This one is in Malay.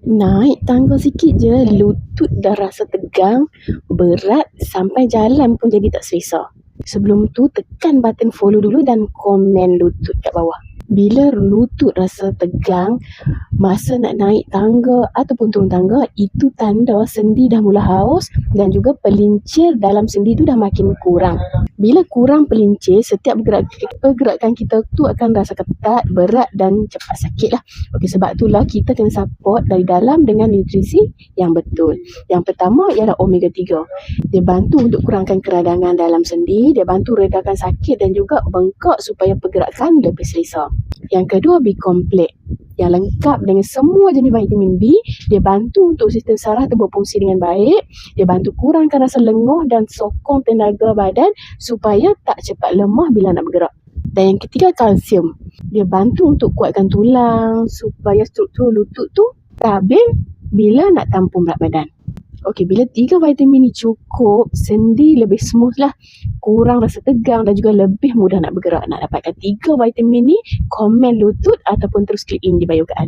Naik tangga sikit je, lutut dah rasa tegang, berat sampai jalan pun jadi tak selesa. Sebelum tu, tekan button follow dulu dan komen lutut kat bawah. Bila lutut rasa tegang, masa nak naik tangga ataupun turun tangga, itu tanda sendi dah mula haus dan juga pelincir dalam sendi tu dah makin kurang. Bila kurang pelincir, setiap pergerakan kita tu akan rasa ketat, berat dan cepat sakit lah. Okey, sebab itulah kita kena support dari dalam dengan nutrisi yang betul. Yang pertama ialah omega 3. Dia bantu untuk kurangkan keradangan dalam sendi, dia bantu redakan sakit dan juga bengkak supaya pergerakan lebih selesa. Yang kedua, B-complex yang lengkap dengan semua jenis vitamin B. Dia bantu untuk sistem saraf tu berfungsi dengan baik. Dia bantu kurangkan rasa lenguh dan sokong tenaga badan supaya tak cepat lemah bila nak bergerak. Dan yang ketiga, kalsium. Dia bantu untuk kuatkan tulang supaya struktur lutut tu stabil bila nak tampung berat badan. Okey, bila 3 vitamin ni cukup, sendi lebih smooth lah, kurang rasa tegang dan juga lebih mudah nak bergerak. Nak dapatkan 3 vitamin ni, komen lutut ataupun terus klik link di bio kat